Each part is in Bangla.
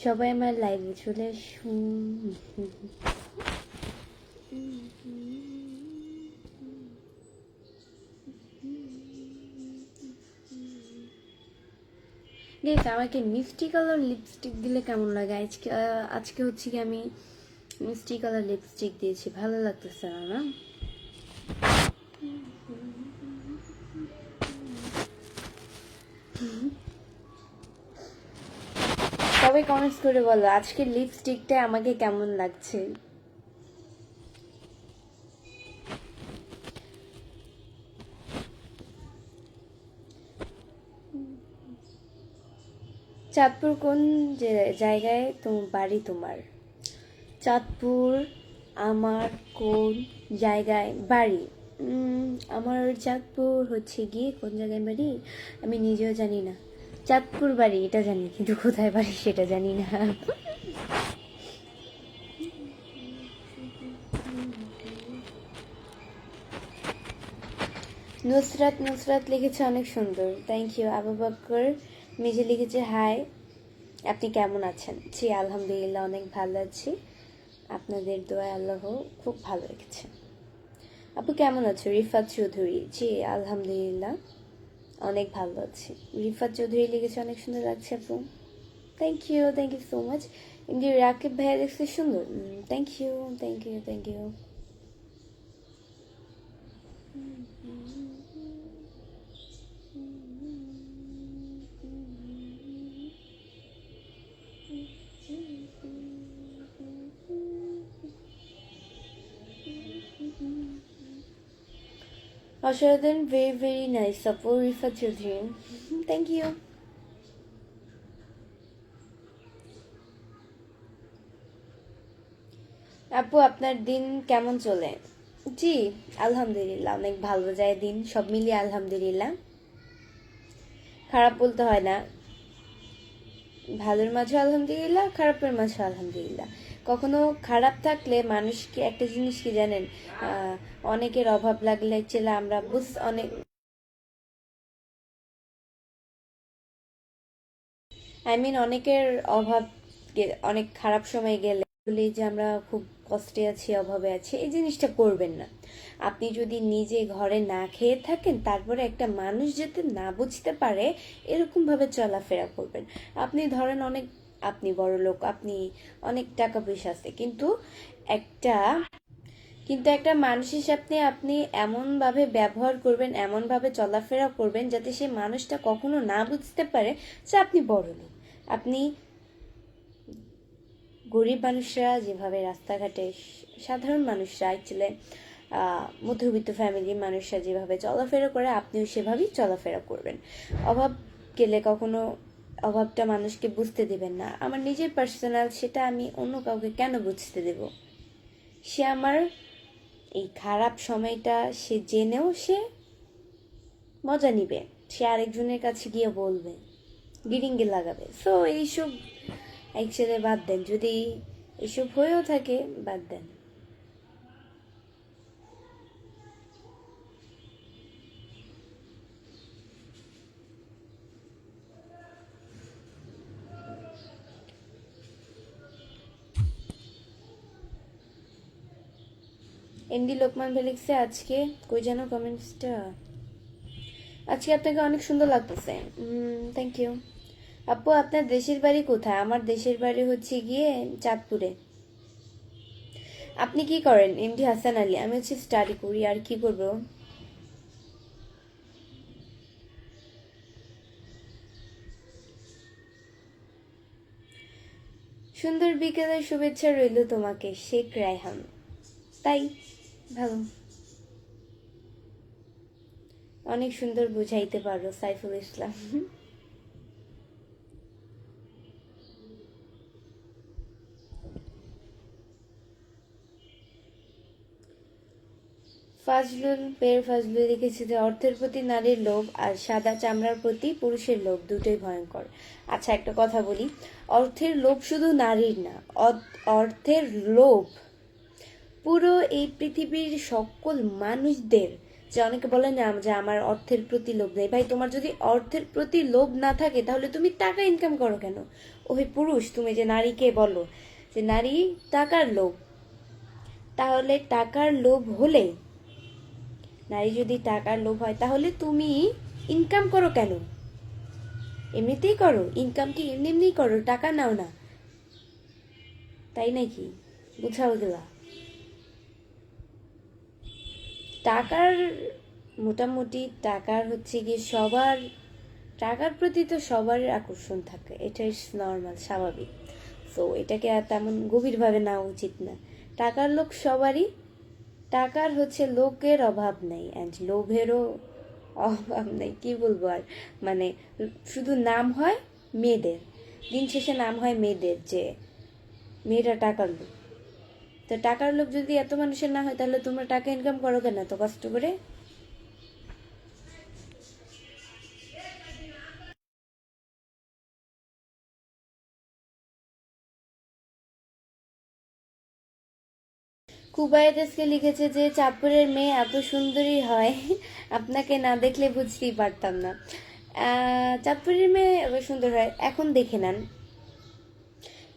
সবাই আমার লাইভে চলে আসুন। গাইস, আমাকে মিষ্টি কালার লিপস্টিক দিলে কেমন লাগে? আজকে হচ্ছে কি আমি মিষ্টি কালার লিপস্টিক দিয়েছি, ভালো লাগতেছে না না? সবাই কমেন্টস করে বলো আজকের লিপস্টিকটা আমাকে কেমন লাগছে। চাঁদপুর কোন জায়গায় বাড়ি তোমার? চাঁদপুর আমার কোন জায়গায় বাড়ি? আমার চাঁদপুর হচ্ছে গিয়ে কোন জায়গায় বাড়ি আমি নিজেও জানি না। চাঁদপুর বাড়ি এটা জানি, কিন্তু কোথায় বাড়ি সেটা জানি না। নুসরাত নুসরাত লিখেছে অনেক সুন্দর, থ্যাংক ইউ। আবু বকর মিজে লিখেছে হাই, আপনি কেমন আছেন? জি আলহামদুলিল্লাহ অনেক ভালো আছি, আপনাদের দোয়া আল্লাহ খুব ভালো রেখেছে। আপু কেমন আছো? রিফাত চৌধুরী, জি আলহামদুলিল্লাহ অনেক ভালো আছি। রিফাত চৌধুরী লিখেছে অনেক সুন্দর লাগছে আপু, থ্যাংক ইউ সো মাচ। এমনি রাকিব ভাইয়া দেখছে সুন্দর, thank you thank you thank you. অসাধারণ, ভেরি ভেরি নাইস আপু রিফাত চৌধুরী, থ্যাংক ইউ। আপু আপনার দিন কেমন চলে? জি আলহামদুলিল্লাহ অনেক ভালো যায় দিন, সব মিলিয়ে আলহামদুলিল্লাহ, খারাপ বলতে হয় না। ভালোর মাঝে আলহামদুলিল্লাহ, খারাপের মাঝে আলহামদুলিল্লাহ। কখনো খারাপ থাকলে মানুষকে একটা জিনিস কি জানেন, অনেকের অভাব লাগলে চেলা আমরা অনেক অনেকের অভাব অনেক খারাপ সময় গেলে বলি যে আমরা খুব কষ্টে আছি, অভাবে আছি, এই জিনিসটা করবেন না। আপনি যদি নিজে ঘরে না খেয়ে থাকেন, তারপরে একটা মানুষ যাতে না বুঝতে পারে এরকম ভাবে চলাফেরা করবেন। আপনি ধরেন আপনি বড় লোক, আপনি অনেক টাকা পয়সা আছে, একটা একটা মানুষের সাথে আপনি এমনভাবে ব্যবহার করবেন, এমনভাবে চলাফেরা করবেন যাতে সেই মানুষটা কখনো না বুঝতে পারে যে আপনি বড় লোক। আপনি গরিব মানুষরা যেভাবে রাস্তাঘাটে, সাধারণ মানুষরা অ্যাকচুয়ালি মধ্যবিত্ত ফ্যামিলির মানুষরা যেভাবে চলাফেরা করে, আপনিও সেভাবেই চলাফেরা করবেন। অভাব গেলে কখনো অভাবটা মানুষকে বুঝতে দিবেন না। আমার নিজের পার্সোনাল, সেটা আমি অন্য কাউকে কেন বুঝতে দেব? সে আমার এই খারাপ সময়টা সে জেনেও সে মজা নিবে, সে আরেকজনের কাছে গিয়ে বলবে, গিরিঙ্গি লাগাবে। সো এইসব অ্যাকচুয়ালি বাদ দেন, যদি এসব হয়েও থাকে বাদ দেন। এমডি লোকমান ফেলিক্সে আজকে কই যেন কমেন্টসটা, আজকে আপনাকে অনেক সুন্দর লাগতেছে, থ্যাংক ইউ। আপু আপনার দেশের বাড়ি কোথায়? আমার দেশের বাড়ি হচ্ছে গিয়ে চাঁদপুরে। আপনি কি করেন? এমডি হাসান আলী, আমি হচ্ছে স্টাডি করি, আর কি করবো। সুন্দর বিকেলের শুভেচ্ছা রইল তোমাকে, শেখ রায়হান। তাই ভালো, অনেক সুন্দর বুঝাইতে পারো সাইফুল ইসলাম। ফজলুল লিখেছে যে অর্থের প্রতি নারীর লোভ আর সাদা চামড়ার প্রতি পুরুষের লোভ দুটোই ভয়ঙ্কর। আচ্ছা একটা কথা বলি, অর্থের লোভ শুধু নারীর না, অর্থের লোভ পুরো এই পৃথিবীর সকল মানুষদের যে অনেকে বলে না যে আমার অর্থের প্রতি লোভ নেই। ভাই, তোমার যদি অর্থের প্রতি লোভ না থাকে তাহলে তুমি টাকা ইনকাম করো কেন? ওই পুরুষ, তুমি যে নারীকে বলো যে নারী টাকার লোভ, তাহলে টাকার লোভ হলে, নারী যদি টাকার লোভ হয় তাহলে তুমি ইনকাম করো কেন? এমনিতেই করো, ইনকাম কি এমনি এমনি করো, টাকা নাও না, তাই নাকি? বুঝাও গেলা। টাকার মোটামুটি টাকার হচ্ছে গিয়ে সবার, টাকার প্রতি তো সবারই আকর্ষণ থাকে, এটা ইস নর্মাল, স্বাভাবিক। তো এটাকে আর তেমন গভীরভাবে নেওয়া উচিত না। টাকার লোক সবারই, টাকার হচ্ছে লোকের অভাব নেই, অ্যান্ড লোভেরও অভাব নেই, কি বলবো আর, মানে শুধু নাম হয় মেয়েদের, দিন শেষে নাম হয় মেয়েদের যে মেয়েরা টাকার লোক। তো টাকার লোক যদি এত মানুষের না হয় তাহলে তোমরা টাকা ইনকাম করো কেন এত কষ্ট করে? কুবায়েত আজকে লিখেছে যে চাঁদপুরের মেয়ে এত সুন্দরী হয়, আপনাকে না দেখলে বুঝতেই পারতাম না। চাঁদপুরের মেয়ে এত সুন্দর হয়, এখন দেখে নেন।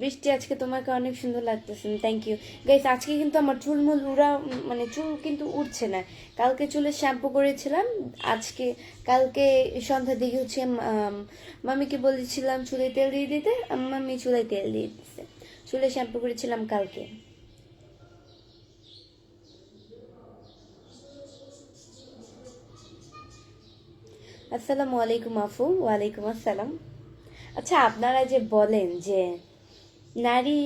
বৃষ্টি, আজকে তোমাকে অনেক সুন্দর লাগতেছে, থ্যাংক ইউ গাইস। আজকে কিন্তু আমার চুলমুল উড়া, মানে চুল কিন্তু উঠছে না। কালকে চুলে শ্যাম্পু করেছিলাম, আজকে কালকে সন্ধ্যার দিকে হচ্ছে মামিকে বলেছিলাম চুলে তেল দিয়ে দিতে, মামি চুলে তেল দিয়ে দিচ্ছে। চুলে শ্যাম্পু করেছিলাম কালকে। আসসালামু আলাইকুম আফু। ওয়ালাইকুম আসসালাম। আচ্ছা, আপনারা যে বলেন যে নারী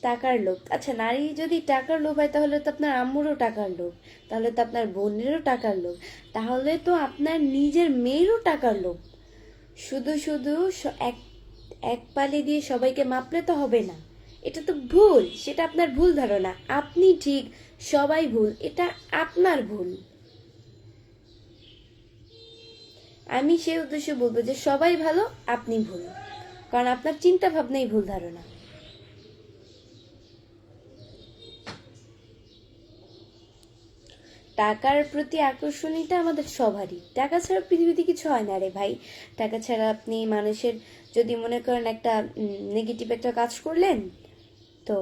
টাকার লোভ, আচ্ছা নারী যদি টাকার লোভ হয় তাহলে তো আপনার আম্মুরও টাকার লোভ, তাহলে তো আপনার বোনেরও টাকার লোভ, তাহলে তো আপনার নিজের মেয়েরও টাকার লোভ। শুধু শুধু এক এক পালি দিয়ে সবাইকে মাপলে তো হবে না, এটা তো ভুল, সেটা আপনার ভুল ধারণা। আপনি ঠিক, সবাই ভুল, এটা আপনার ভুল। আমি সেই উদ্দেশ্যে বলবো যে সবাই ভালো, আপনি ভুল, কারণ আপনার চিন্তা ভাবনাই ভুল ধারণা। টাকার প্রতি আকর্ষণীটা আমাদের সবারই, টাকা ছাড়া পৃথিবীতে কিছু হয় না রে ভাই। টাকা ছাড়া আপনি মানুষের, যদি মনে করেন একটা নেগেটিভ একটা কাজ করলেন, তো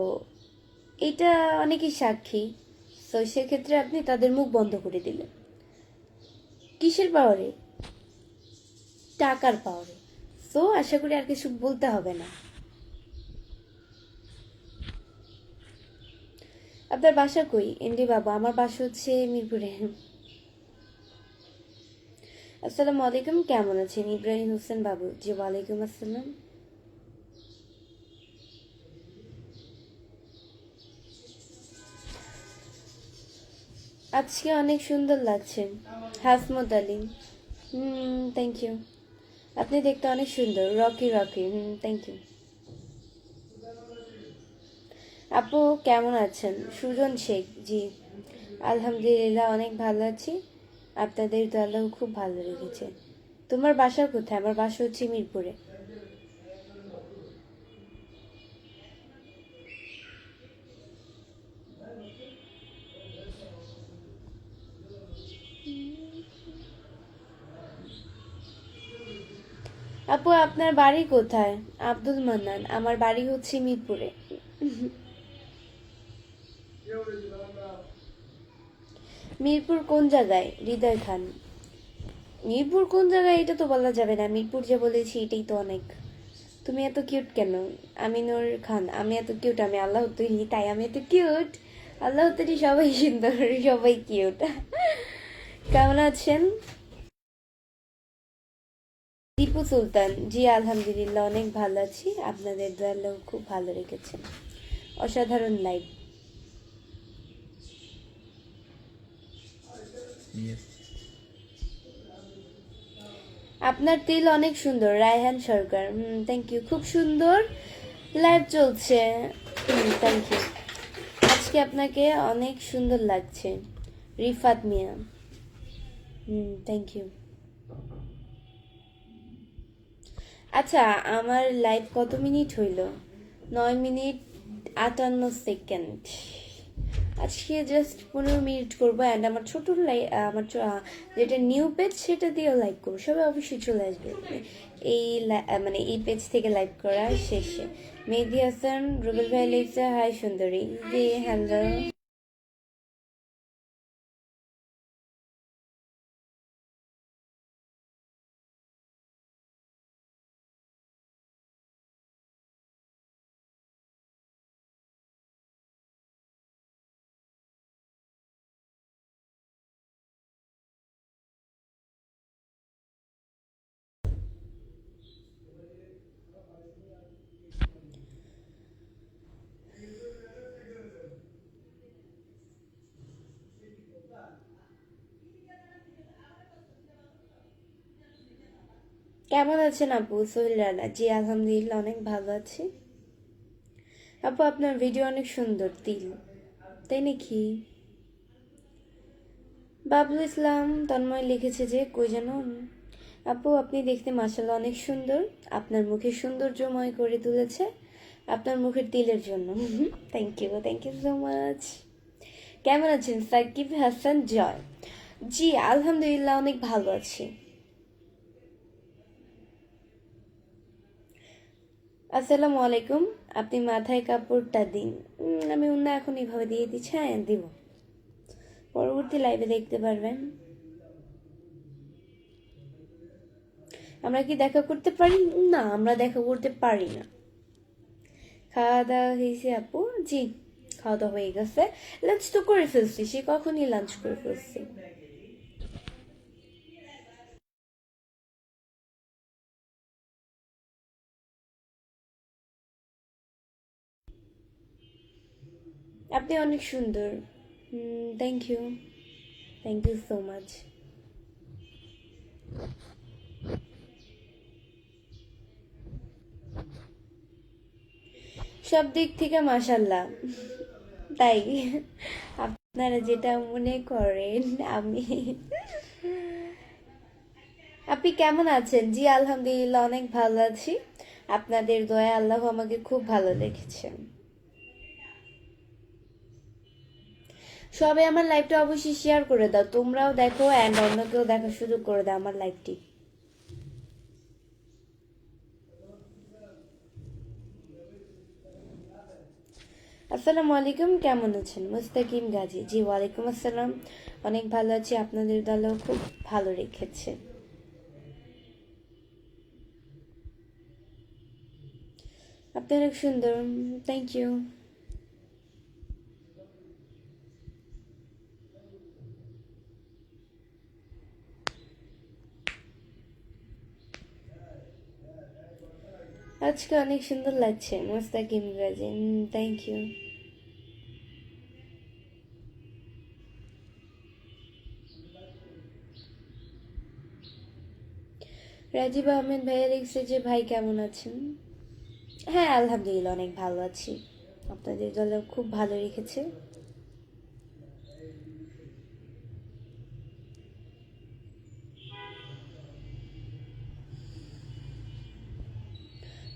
এটা অনেকেই সাক্ষী, তো সেক্ষেত্রে আপনি তাদের মুখ বন্ধ করে দিলেন। কিসের পাওয়ারে? টাকার পাওয়ারে। তো আশা করি আর কিছু বলতে হবে না। আপনার বাসা কই এনডি বাবা? আমার বাসা হচ্ছে মিরপুরে। আসসালামু আলাইকুম, কেমন আছেন ইব্রাহিম হোসেন বাবু? জি ওয়ালাইকুম আসসালাম। আজকে অনেক সুন্দর লাগছে। Hasmat Ali, thank you. আপনি দেখতে অনেক সুন্দর, রকি রকি, থ্যাংক ইউ। আপু কেমন আছেন? সুজন শেখ, জি আলহামদুলিল্লাহ অনেক ভালো আছি, আপনাদের দোয়াও খুব ভালো লেগেছে। তোমার বাসা কোথায়? আমার বাসা হচ্ছে মিরপুরে। আপু আপনার বাড়ি কোথায়? আব্দুল মান্নান, আমার বাড়ি হচ্ছে মিরপুরে। মিরপুর কোন জায়গায়? হৃদয় খান, মিরপুর কোন জায়গায় এটা তো বলা যাবে না, মিরপুর যে বলেছি এটাই তো অনেক। তুমি এত কিউট কেন? আমিনুর খান, আমি এত কিউট? আমি আল্লাহ তৈরি, তাই আমি এত কিউট? আল্লাহ তৈরি সবাই সুন্দর, সবাই কিউট। কেমন আছেন? দীপু সুলতান, জি আলহামদুলিল্লাহ অনেক ভালো আছি, আপনাদের দোয়াও খুব ভালো রেখেছেন। অসাধারণ লাইভ। আপনার তিল অনেক সুন্দর, রায়হান সরকার, থ্যাংক ইউ, খুব সুন্দর লাইভ চলছে, থ্যাংক ইউ। আজকে আপনাকে অনেক সুন্দর লাগছে, রিফাত মিয়া, থ্যাংক ইউ। আচ্ছা, আমার লাইভ কত মিনিট হইল? 9 মিনিট 58 সেকেন্ড। আজকে জাস্ট 15 মিনিট করবো অ্যান্ড আমার ছোট যেটা নিউ পেজ সেটা দিয়েও লাইভ করবো, সবাই অবশ্যই চলে আসবে। এই মানে এই পেজ থেকে লাইভ করা শেষে মেহেদি হাসান রুবেল ভাই লিখছে হাই সুন্দরী জি হ্যালো। কেমন আছেন আপু? সোহেল রানা জি আলহামদুলিল্লাহ অনেক ভালো আছি। আপু আপনার ভিডিও অনেক সুন্দর, তিল তাই নাকি? বাবুল ইসলাম তন্ময় লিখেছে যে কই যেন। আপু আপনি দেখতে মাশাআল্লাহ অনেক সুন্দর, আপনার মুখে সৌন্দর্যময় করে তুলেছে আপনার মুখের তিলের জন্য। Thank you so much. কেমন আছেন সাকিব হাসান জয়? জি আলহামদুলিল্লাহ অনেক ভালো আছি। আসসালামু আলাইকুম। আপনি মাথায় কাপড়টা দিন। আমি অন্য এখন এইভাবে দিয়ে দিচ্ছি, হ্যাঁ দিব, পরবর্তী লাইভে দেখতে পারবেন। আমরা কি দেখা করতে পারি? না, আমরা দেখা করতে পারি না। খাওয়া দাওয়া হয়েছে আপু? জি খাওয়া দাওয়া হয়ে গেছে, লাঞ্চ তো করে ফেলছি, সে কখনই লাঞ্চ করে ফেলছি। আপনি অনেক সুন্দর। Thank you, thank you so much. সব দিক থেকে মাশাল্লাহ। তাই আপনারা যেটা মনে করেন আমি। আপনি কেমন আছেন? জি আলহামদুলিল্লাহ অনেক ভালো আছি, আপনাদের দয়া আল্লাহ আমাকে খুব ভালো রেখেছেন। সবাই আমার লাইভটা অবশ্যই শেয়ার করে দাও, তোমরাও দেখো অ্যান্ড অন্যকেও দেখার সুযোগ করে দাও আমার লাইভটি। আসসালামু আলাইকুম, কেমন আছেন? মুস্তাকিম গাজী জি ওয়ালাইকুম আসসালাম, অনেক ভালো আছি, আপনাদের দলও খুব ভালো রেখেছে। আপনি অনেক সুন্দর, থ্যাংক ইউ। আজকে অনেক সুন্দর লাগছে মুস্তাকিম গাজী, থ্যাংক ইউ। রাজীব আহমেদ ভাইয়া লিখছে যে ভাই কেমন আছেন? হ্যাঁ আলহামদুলিল্লাহ অনেক ভালো আছি, আপনাদের দলও খুব ভালো রেখেছে।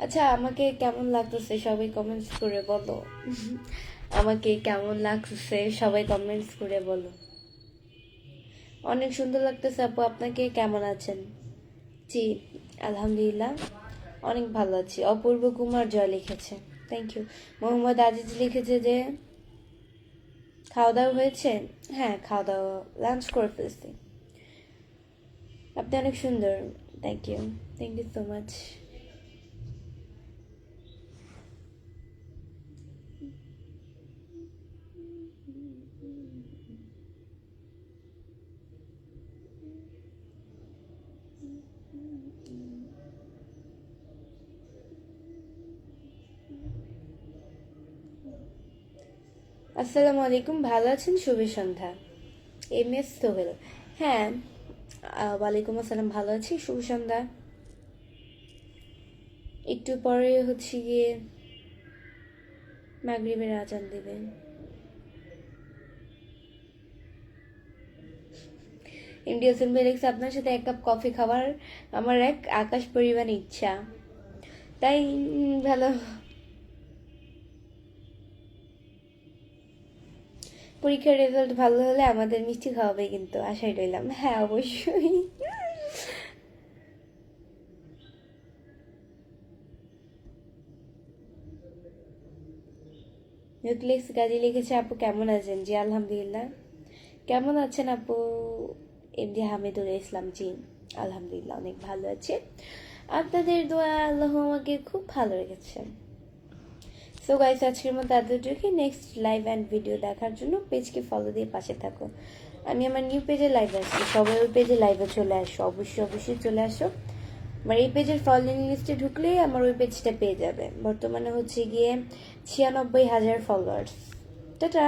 আচ্ছা আমাকে কেমন লাগতেছে সবাই কমেন্টস করে বলো। আমাকে কেমন লাগতেছে সবাই কমেন্টস করে বলো। অনেক সুন্দর লাগতেছে আপু, আপনাকে কেমন আছেন? জি আলহামদুলিল্লাহ অনেক ভালো আছি। অপূর্ব কুমার জয় লিখেছে, থ্যাংক ইউ। মোহাম্মদ আজিজ লিখেছে যে খাওয়া দাওয়া হয়েছে? হ্যাঁ খাওয়া দাওয়া লাঞ্চ করে ফেলছি। আপনি অনেক সুন্দর, থ্যাংক ইউ সো মাচ। আসসালামু আলাইকুম, ভালো আছেন? শুভ সন্ধ্যা। এম এস সোহেল, হ্যাঁ ওয়ালাইকুম আসসালাম, ভালো আছি, শুভ সন্ধ্যা। একটু পরে হচ্ছে গিয়ে মাগরিবের আজান দিবে। ইন্ডিয়া সিম্বেলিক্স আপনার সাথে এক কাপ কফি খাওয়ার আমার এক আকাশ পরিমাণ ইচ্ছা, তাই ভালো। পরীক্ষার রেজাল্ট ভালো হলে আমাদের মিষ্টি খাওয়াবে কিন্তু, আশাই রইলাম। হ্যাঁ অবশ্যই। নিউক্লিয়াস গাজী লিখেছে, আপু কেমন আছেন? জি আলহামদুলিল্লাহ। কেমন আছেন আপু? এমডি হামিদুল ইসলাম, জি আলহামদুলিল্লাহ অনেক ভালো আছে। আপনাদের দোয়া আল্লাহ আমাকে খুব ভালো রেখেছেন। সো গাইস, আজকের মতো এতটুকু। নেক্সট লাইভ অ্যান্ড ভিডিও দেখার জন্য পেজকে ফলো দিয়ে পাশে থাকো। আমি আমার নিউ পেজে লাইভ আসছি, সবাই ওই পেজে লাইভে চলে আসো, অবশ্যই অবশ্যই চলে আসো। আমার এই পেজের ফলোইং লিস্টে ঢুকলেই আমার ওই পেজটা পেয়ে যাবে। বর্তমানে হচ্ছে গিয়ে 96,000 ফলোয়ার্স। টাটা।